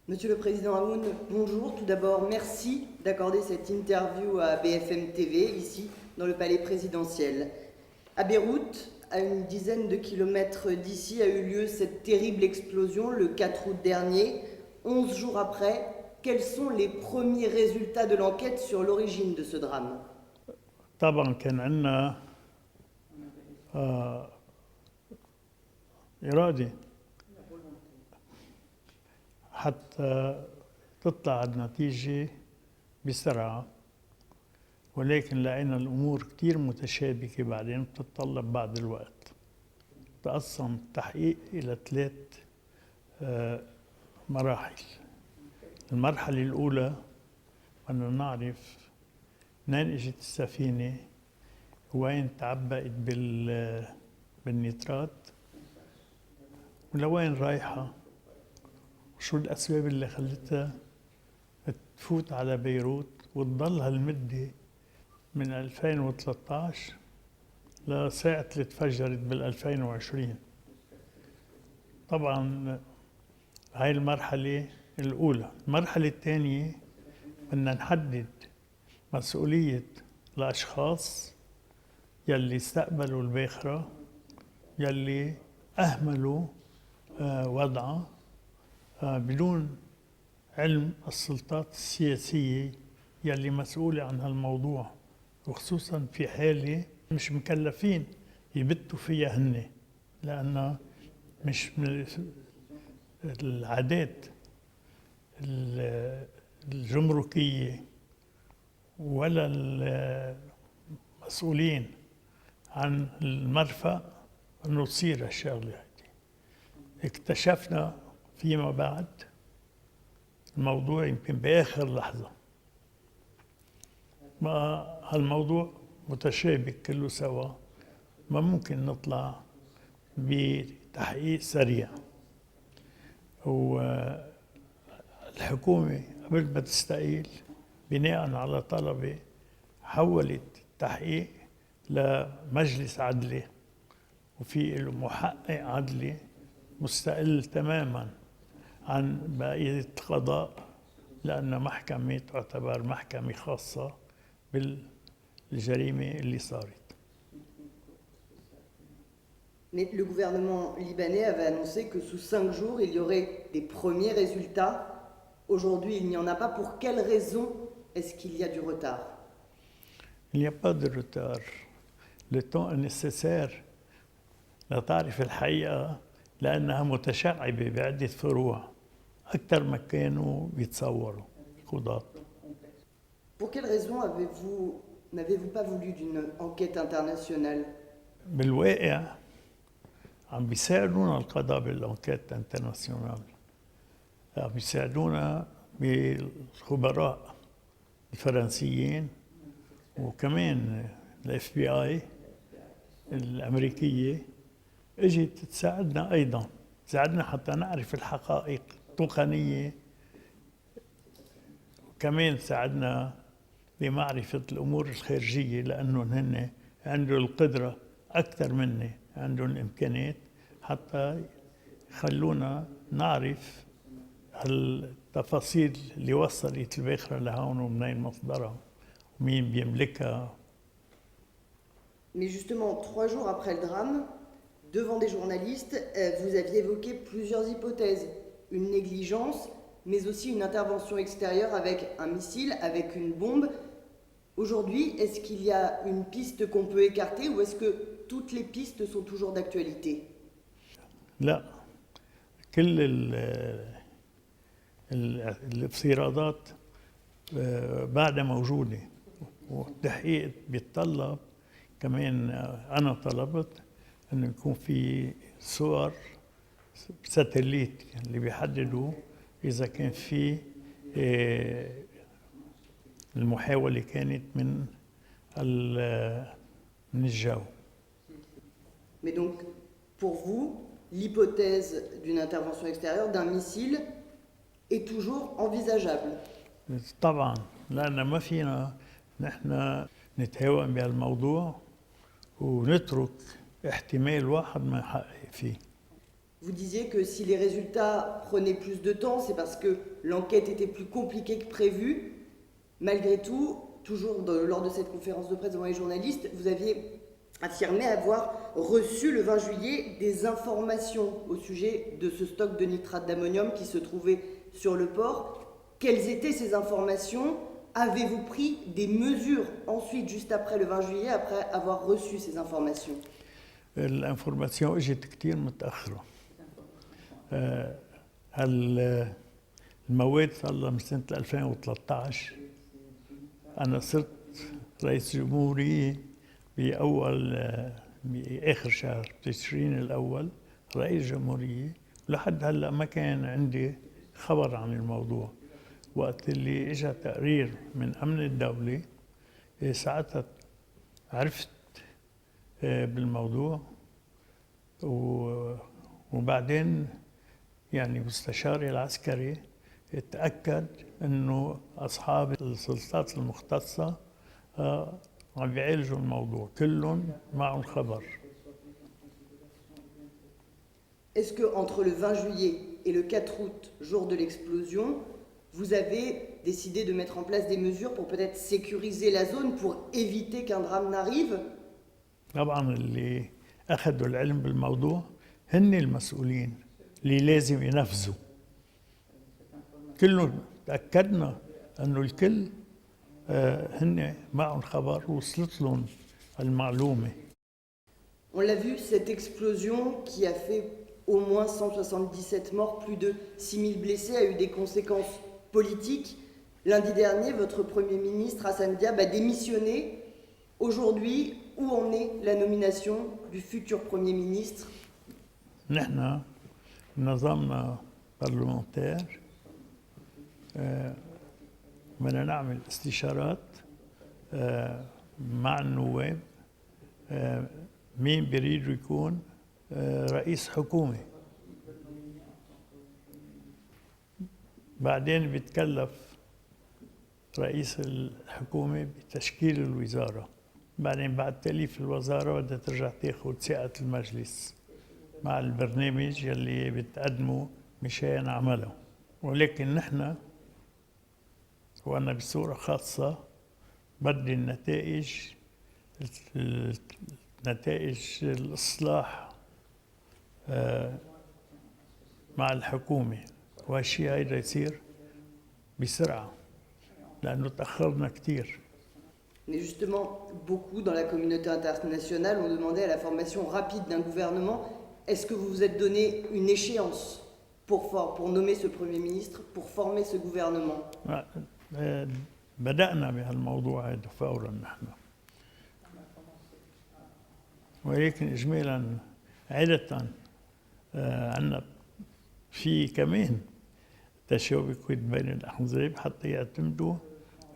Monsieur le Président Aoun, bonjour. Tout d'abord, merci d'accorder cette interview à BFM TV, ici, dans le palais présidentiel. À Beyrouth, à une dizaine de kilomètres d'ici, a eu lieu cette terrible explosion le 4 août dernier. 11 jours après, quels sont les premiers résultats de l'enquête sur l'origine de ce drame? طبعا كان عندنا إرادة حتى تطلع النتيجة بسرعة، ولكن لقينا الأمور كتير متشابكة بعدين بتتطلب بعض الوقت. تقسم التحقيق إلى 3 مراحل. المرحلة الأولى بدنا نعرف منين اجت السفينة، وين تعبأت بالنيترات، ولوين رايحة، وشو الأسباب اللي خلتها تفوت على بيروت وتضل هالمدة من 2013 لساعة اللي تفجرت بال2020. طبعا هاي المرحلة الأولى. المرحلة الثانية بدنا نحدد مسؤولية الأشخاص يلي استقبلوا الباخرة، يلي أهملوا وضعها بدون علم السلطات السياسية يلي مسؤولة عن هالموضوع، وخصوصا في حالة مش مكلفين يبتوا فيها هن، لأنها مش من العادات الجمركية ولا المسؤولين عن المرفأ أنه تصير الشغلة هذه. اكتشفنا فيما بعد الموضوع يمكن بآخر لحظة، ما هالموضوع متشابك كله سوا، ما ممكن نطلع بتحقيق سريع. والحكومة قبل ما تستقيل بناء على طلبة حولت التحقيق لمجلس عدلي، وفي له محقق عدلي مستقل تماما عن بقية القضاء، لأن محكمة تعتبر محكمة خاصة بالجريمة اللي صارت. Mais le gouvernement libanais avait annoncé que sous 5 jours, il y aurait des premiers résultats. Aujourd'hui, il n'y en a pas. Pour quelles raisons est-ce qu'il y a du retard? Il n'y a pas de retard. Le temps est nécessaire لتعرف الحقيقة، لأنها متشعبة بعدة فروع أكثر ما كانوا بيتصوروا القضاة. Pour quelles raisons n'avez-vous pas voulu d'une enquête internationale? بالواقع عم بيساعدونا القضاء بالانكيت انترناسيونال، عم بيساعدونا بالخبراء الفرنسيين، وكمان الاف بي اي الامريكيه اجت تساعدنا ايضا، تساعدنا حتى نعرف الحقائق التقنيه، وكمان ساعدنا بمعرفه الامور الخارجيه، لانهم هن عندهم القدره اكثر منا، عندهم الامكانيات حتى يخلونا نعرف التفاصيل اللي وصلت الباخرة لهون ومنين مصدرها ومين بيملكها. Mais justement, 3 jours après le drame, devant des journalistes, vous aviez évoqué plusieurs hypothèses. Une négligence, mais aussi une intervention extérieure avec un missile, avec une bombe. Aujourd'hui, est-ce qu'il y a une piste qu'on peut écarter ou est-ce que toutes les pistes sont toujours d'actualité? لا، كل الافتراضات بعدها موجودة، والتحقيق بيتطلب كمان. أنا طلبت أنه يكون في صور ساتليت اللي بيحددوا إذا كان في المحاولة كانت من الجو. Mais donc, pour vous, l'hypothèse d'une intervention extérieure, d'un missile, est toujours envisageable? طبعا، لأن ما فينا نحن نتهاون بهالموضوع ونترك احتمال واحد ما يحقق فيه. Vous disiez que si les résultats prenaient plus de temps, c'est parce que l'enquête était plus compliquée que prévu. Malgré tout, toujours lors de cette conférence de presse devant les journalistes, vous aviez affirmé avoir reçu le 20 juillet des informations au sujet de ce stock de nitrate d'ammonium qui se trouvait sur le port. Quelles étaient ces informations ? Avez-vous pris des mesures ensuite, juste après le 20 juillet, après avoir reçu ces informations ? الانفورماسيون اجت كتير متأخرة. المواد صار لها من سنة 2013. أنا صرت رئيس جمهورية بآخر شهر تشرين الأول رئيس جمهورية، لحد هلأ ما كان عندي خبر عن الموضوع. وقت اللي اجى تقرير من أمن الدولة ساعتها عرفت بالموضوع، وبعدين يعني مستشاري العسكري اتأكد انه اصحاب السلطات المختصة عم بيعالجوا الموضوع، كلهم معهم خبر. Est-ce que entre le 20 juillet et le 4 août, jour de l'explosion, vous avez décidé de mettre en place des mesures pour peut-être sécuriser la zone, pour éviter qu'un drame n'arrive ? طبعا اللي اخذوا العلم بالموضوع هن المسؤولين اللي لازم ينفذوا. كلهم تأكدنا انه الكل هن معهم خبر وصلت لهم المعلومة. On l'a vu, cette explosion qui a fait au moins 177 morts, plus de 6000 blessés, a eu des conséquences politiques. Lundi dernier, votre Premier ministre Hassan Diab a démissionné. Aujourd'hui, où en est la nomination du futur Premier ministre ? نحن نظامنا برلمانتير بدنا نعمل استشارات مع النواب مين بيريد يكون رئيس حكومة. بعدين بيتكلف رئيس الحكومة بتشكيل الوزارة. بعدين بعد تأليف الوزارة بدها ترجع تاخد ثقة المجلس مع البرنامج يلي بتقدمه مشان عمله. ولكن نحن وأنا بصورة خاصة بدي النتائج الإصلاح مع الحكومة، وهالشيء هيدا يصير بسرعة لأنه تأخرنا كتير. Mais justement, beaucoup dans la communauté internationale ont demandé à la formation rapide d'un gouvernement. Est-ce que vous vous êtes donné une échéance pour nommer ce Premier ministre, pour former ce gouvernement ? بدأنا بهالموضوع هذا فورا نحن، ولكن إجمالا عادة عندنا في كمان تشابك بين الأحزاب حتى يعتمدوا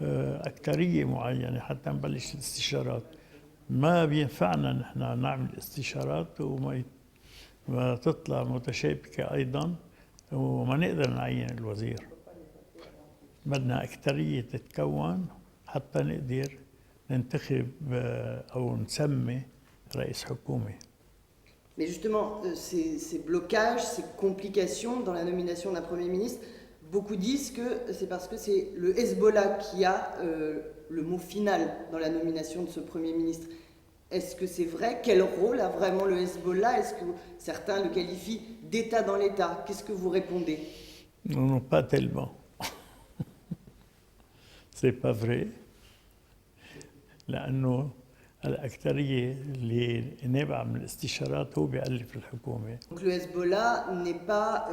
أكثرية معينة حتى نبلش الاستشارات. ما بينفعنا نحن نعمل استشارات وما تطلع متشابكة أيضا وما نقدر نعين الوزير. بدنا أكثرية تتكون حتى نقدر ننتخب أو نسمي رئيس حكومة. Mais justement, ces blocages, ces complications dans la nomination d'un Premier ministre, beaucoup disent que c'est parce que c'est le Hezbollah qui a le mot final dans la nomination de ce Premier ministre. Est-ce que c'est vrai ? Quel rôle a vraiment le Hezbollah ? Est-ce que certains le qualifient d'État dans l'État ? Qu'est-ce que vous répondez ? Non, pas tellement. C'est pas vrai. لأنه الأكثرية اللي نابعة من الاستشارات هو بيألف الحكومة. Donc le Hezbollah n'est pas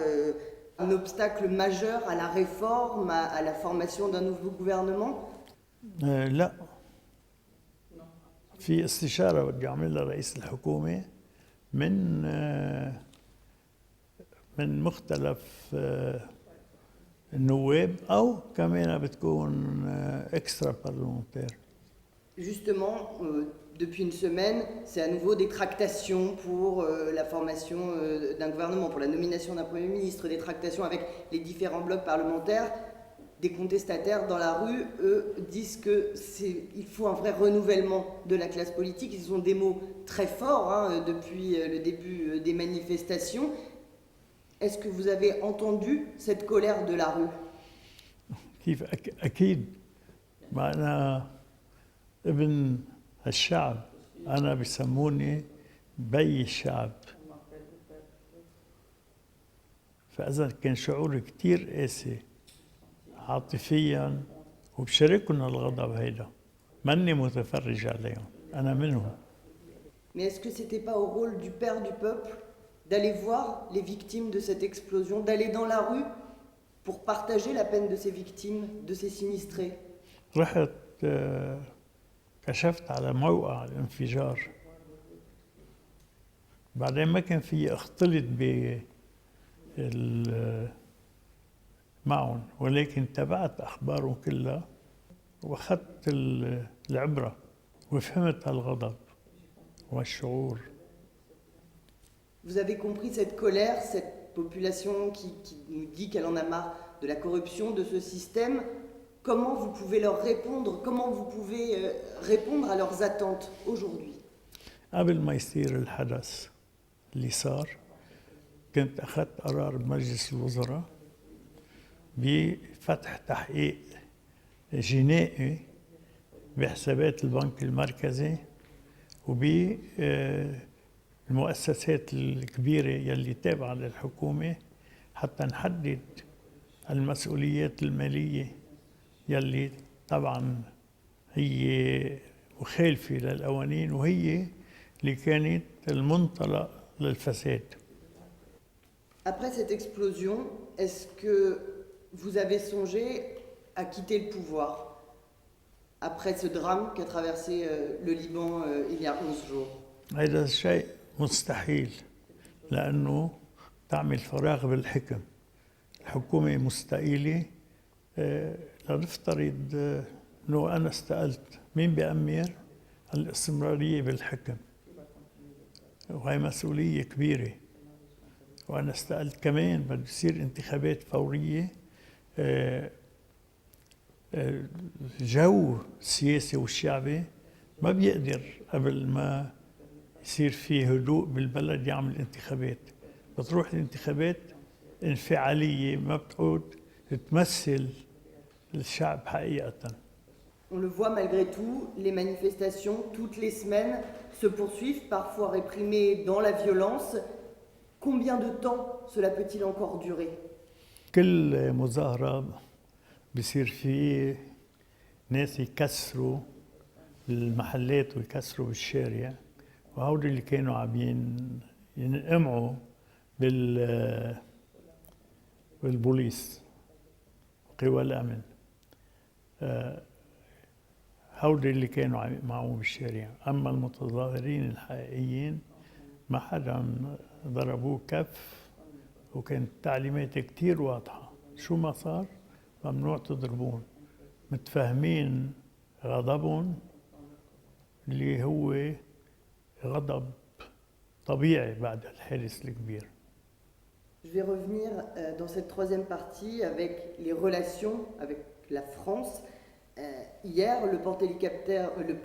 un obstacle majeur à la réforme, à la formation d'un nouveau gouvernement ? لا. في استشارة بدي أعملها رئيس الحكومة من مختلف النواب أو كمان بتكون extra parlementaire. Justement, depuis une semaine, c'est à nouveau des tractations pour la formation d'un gouvernement, pour la nomination d'un Premier ministre, des tractations avec les différents blocs parlementaires. Des contestataires dans la rue, eux, disent qu'il faut un vrai renouvellement de la classe politique. Ils ont des mots très forts depuis le début des manifestations. Est-ce que vous avez entendu cette colère de la rue? كيف أكيد، ما أنا ابن الشعب، أنا بسموني بي الشعب. فإذا كان شعوري كتير قاسي عاطفياً، وبشاركهم الغضب هيدا، ماني متفرج عليهم، أنا منهم. Mais est-ce que c'était pas au rôle du père du peuple d'aller voir les victimes de cette explosion, d'aller dans la rue pour partager la peine de ces victimes, de ces sinistrés? رحت كشفت على موقع الانفجار، بعدين ما كان في اختلط معهم، ولكن تابعت أخبارهم كلها وأخذت العبرة وفهمت الغضب والشعور. Vous avez compris cette colère, cette population qui nous dit qu'elle en a marre de la corruption, de ce système. Comment vous pouvez leur répondre? Comment vous pouvez répondre à leurs attentes aujourd'hui? قبل ما يصير الحدث اللي صار، كنت أخذت قرار بمجلس الوزراء بفتح تحقيق جنائي بحسابات البنك المركزي وبالمؤسسات الكبيرة يلي تابعة للحكومة، حتى نحدد المسؤوليات المالية يلي طبعا هي مخالفة للقوانين، وهي اللي كانت المنطلق للفساد. Après cette explosion, est-ce que vous avez songé à quitter le pouvoir après ce drame qu'a traversé le Liban il y a 11 jours? هذا الشيء مستحيل، لأنه تعمل فراغ بالحكم. الحكومة مستقيلة. لنفترض أنه أنا استقلت، مين بيأمر الاستمرارية بالحكم؟ وهي مسؤولية كبيرة. وأنا استقلت كمان بده يصير انتخابات فورية. جو السياسي والشعبي ما بيقدر قبل ما يصير فيه هدوء بالبلد يعمل انتخابات. بتروح الانتخابات انفعالية ما بتعود تمثل الشعب حقيقة. On le voit malgré tout, les manifestations, toutes les semaines, se poursuivent, parfois réprimées dans la violence. Combien de temps cela peut-il encore durer? كل مظاهرة بصير فيه ناس يكسروا المحلات ويكسروا بالشارع، وهودي اللي كانوا عم ينقمعوا بالبوليس قوى الأمن. هودي اللي كانوا معهم بالشارع. أما المتظاهرين الحقيقيين ما حدا ضربوه كف، وكانت تعليمات كتير واضحة، شو ما صار ممنوع تضربون، متفاهمين غضبهم اللي هو غضب طبيعي بعد الحادث الكبير. Je vais revenir dans cette troisième partie avec les relations avec la France. Hier, le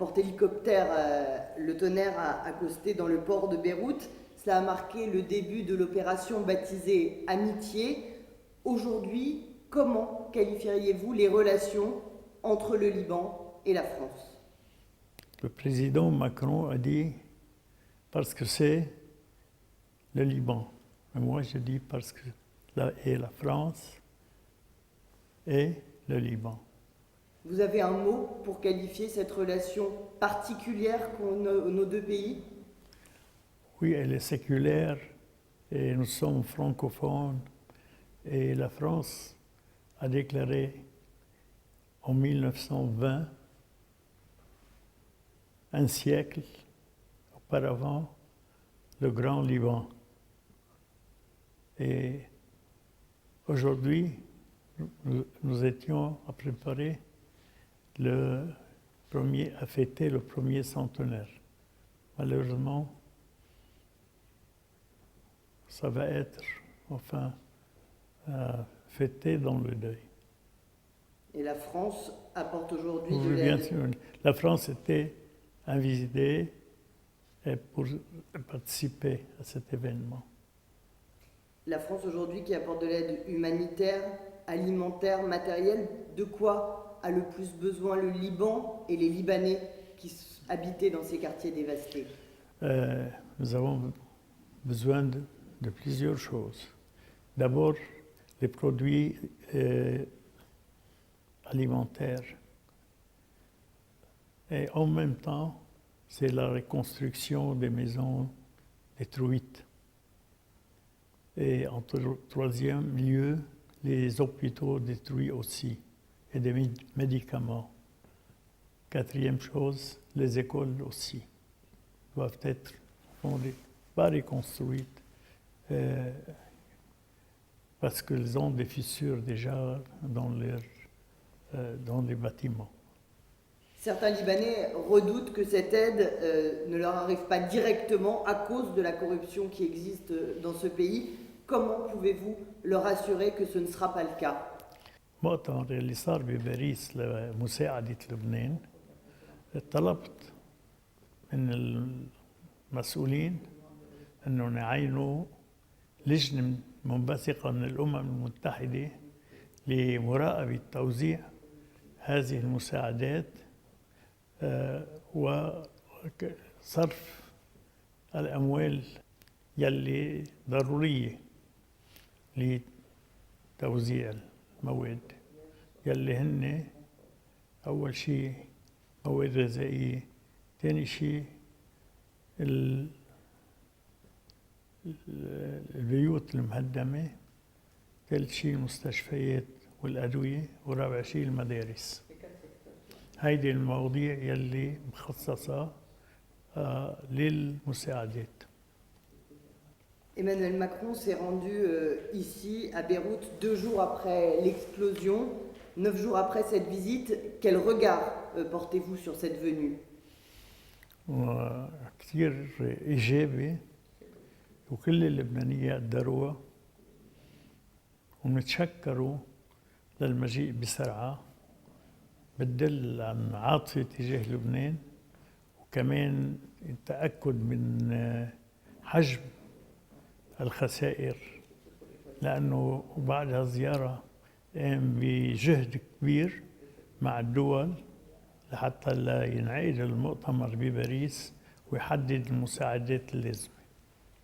porte-hélicoptère Le Tonnerre a accosté dans le port de Beyrouth. Cela a marqué le début de l'opération baptisée Amitié. Aujourd'hui, comment qualifieriez-vous les relations entre le Liban et la France? Le président Macron a dit parce que c'est le Liban. Et moi, je dis parce que là est la France et le Liban. Vous avez un mot pour qualifier cette relation particulière qu'ont nos deux pays? Oui, elle est séculaire et nous sommes francophones. Et la France a déclaré en 1920, un siècle auparavant, le Grand Liban. Et aujourd'hui, nous étions à préparer à fêter le premier centenaire. Malheureusement, ça va être fêté dans le deuil. Et la France apporte aujourd'hui Oui, bien sûr. La France était invitée pour participer à cet événement. La France aujourd'hui qui apporte de l'aide humanitaire, alimentaire, matérielle, de quoi a le plus besoin le Liban et les Libanais qui habitaient dans ces quartiers dévastés? Nous avons besoin de plusieurs choses. D'abord, les produits alimentaires. Et en même temps, c'est la reconstruction des maisons détruites. Et en troisième lieu, les hôpitaux détruits aussi, et des médicaments. Quatrième chose, les écoles aussi doivent être pas reconstruites parce qu'elles ont des fissures déjà dans les bâtiments. Certains Libanais redoutent que cette aide ne leur arrive pas directement à cause de la corruption qui existe dans ce pays. Comment pouvez-vous leur assurer que ce ne sera pas le cas? المؤتمر اللي صار بباريس لمساعدة لبنان طلبت من المسؤولين أنه يعينوا لجنة منبثقة من الأمم المتحدة لمراقبة توزيع هذه المساعدات وصرف الأموال يلي ضرورية لتوزيع المواد يلي هن أول شيء مواد غذائية، ثاني شيء البيوت المهدمة، ثالث شيء المستشفيات والأدوية، ورابع شيء المدارس. هيدي المواضيع يلي مخصصة للمساعدات. Emmanuel Macron s'est rendu ici à Beyrouth 2 jours après l'explosion, 9 jours après cette visite. Quel regard portez-vous sur cette venue? كثير إيجابي وكل اللبنانيات داروها ونتشكروا للمجيء بسرعة بتدل عن عاطفة تجاه لبنان وكمان التأكد من حجم الخسائر لأنه بعد هالزيارة قام بجهد كبير مع الدول لحتى لا ينعقد المؤتمر بباريس ويحدد المساعدات اللازمة.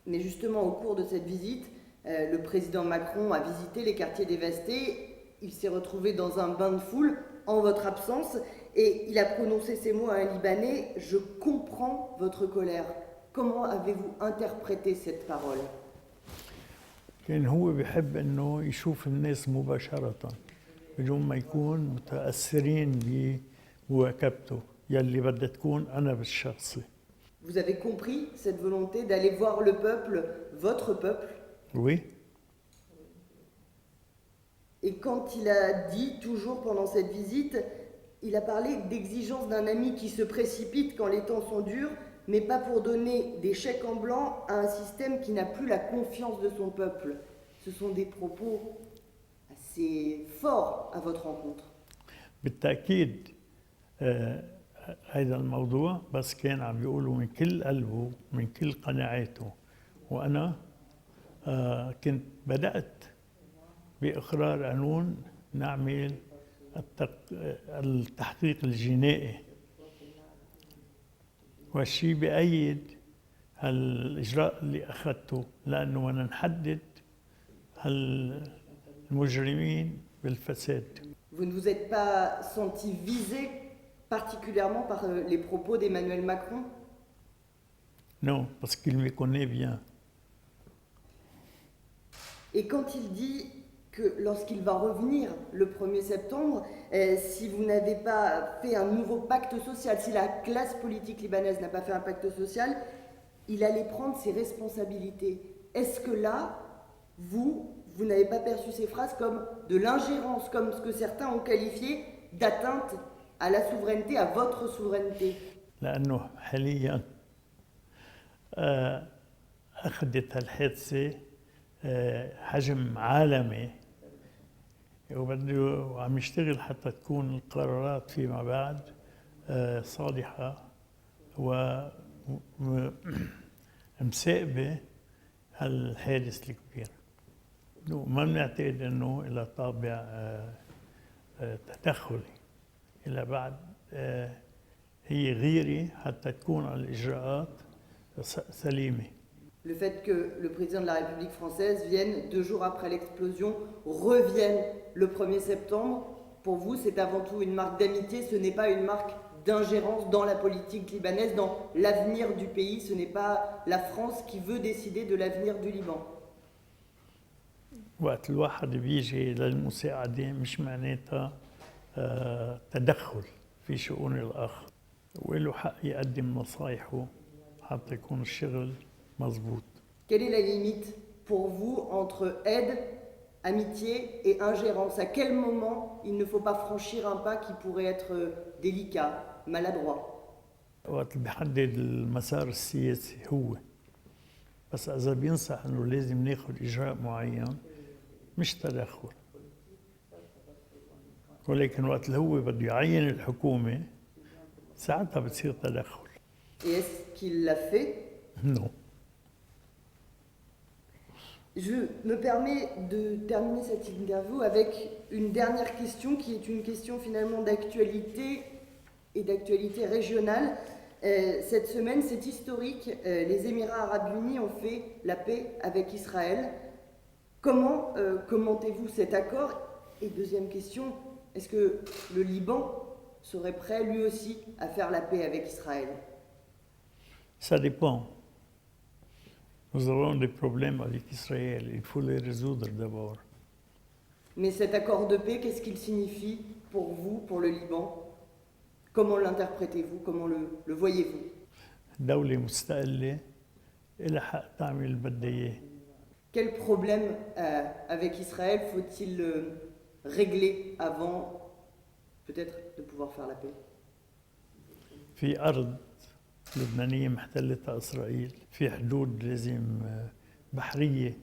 Mais justement, au cours de cette visite, le président Macron a visité les quartiers dévastés. Il s'est retrouvé dans un bain de foule en votre absence et il a prononcé ces mots à un Libanais: « Je comprends votre colère ». Comment avez-vous interprété cette parole? كان هو بيحب إنه يشوف الناس مباشرة بدون ما يكون متأثرين بمواكبته يلي بدها تكون أنا بالشخصي. Vous avez compris cette volonté d'aller voir le peuple, votre peuple? Oui. Et quand il a dit, toujours pendant cette visite, il a parlé d'exigence d'un ami qui se précipite quand les temps sont durs, mais pas pour donner des chèques en blanc à un système qui n'a plus la confiance de son peuple. Ce sont des propos assez forts à votre rencontre. بالتأكيد هذا الموضوع بس كان عم بيقوله من كل قلبه من كل قناعاته وأنا كنت بدأت بإقرار قانون نعمل التحقيق الجنائي والشيء بأيد هالإجراء اللي أخذته لأنه بدنا نحدد المجرمين بالفساد. Vous ne vous êtes pas senti visé particulièrement par les propos d'Emmanuel Macron? Non, parce qu'il me connaît bien. Et quand il dit que lorsqu'il va revenir le 1er septembre, si vous n'avez pas fait un nouveau pacte social, si la classe politique libanaise n'a pas fait un pacte social, il allait prendre ses responsabilités. Est-ce que là, vous n'avez pas perçu ces phrases comme de l'ingérence, comme ce que certains ont qualifié d'atteinte à la souveraineté, à votre souveraineté? لأنه حاليا أخذت الحادثة حجم عالمي وعم يشتغل حتى تكون القرارات فيما بعد صالحة ومسائبة هالحادث الكبير. ما بنعتقد انه لها طابع تدخلي، إلى بعد هي غيرة حتى تكون على الإجراءات سليمة. Le fait que le président de la République française vienne 2 jours après l'explosion, revienne le 1er septembre, pour vous, c'est avant tout une marque d'amitié, ce n'est pas une marque d'ingérence dans la politique libanaise, dans l'avenir du pays, ce n'est pas la France qui veut décider de l'avenir du Liban. وقت الواحد بيجي للمساعدة مش معناتها تدخل في شؤون الآخر، وله حق يقدم نصايحه حتى يكون الشغل مظبوط. Quelle est la limite pour vous entre aide, amitié et ingérence? À quel moment il ne faut pas franchir un pas qui pourrait être délicat, maladroit? وقت بيحدد المسار السياسي هو، بس إذا بينصح إنه لازم ناخذ إجراء معين مش تدخل، ولكن وقت اللي هو بده يعين الحكومة ساعتها بتصير تدخل. Et est-ce qu'il l'a fait? Non. Je me permets de terminer cette interview avec une dernière question qui est une question finalement d'actualité et d'actualité régionale. Cette semaine, c'est historique, les Émirats arabes unis ont fait la paix avec Israël. Comment commentez-vous cet accord? Et deuxième question, est-ce que le Liban serait prêt lui aussi à faire la paix avec Israël? Ça dépend. Nous avons des problèmes avec Israël, il faut les résoudre d'abord. Mais cet accord de paix, qu'est-ce qu'il signifie pour vous, pour le Liban? Comment l'interprétez-vous? Comment le voyez-vous? دولة مستقلة إلها حق تعمل اللي بدها إياه. Quel problème avec Israël faut-il régler avant peut-être de pouvoir faire la paix? في أرض لبنانية محتلتها إسرائيل، في حدود لازم بحرية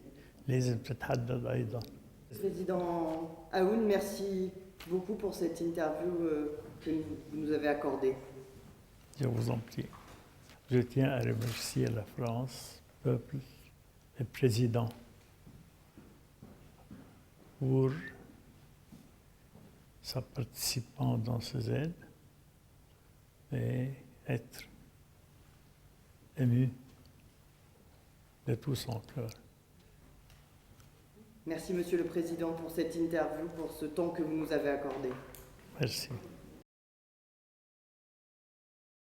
لازم تتحدد أيضا. Président Aoun, merci beaucoup pour cette interview que vous nous avez accordée. Je vous en prie. Je tiens à remercier la France, le peuple, le président pour sa participation dans ces aides et être ému de tout son cœur. Merci Monsieur le Président pour cette interview, pour ce temps que vous nous avez accordé. Merci.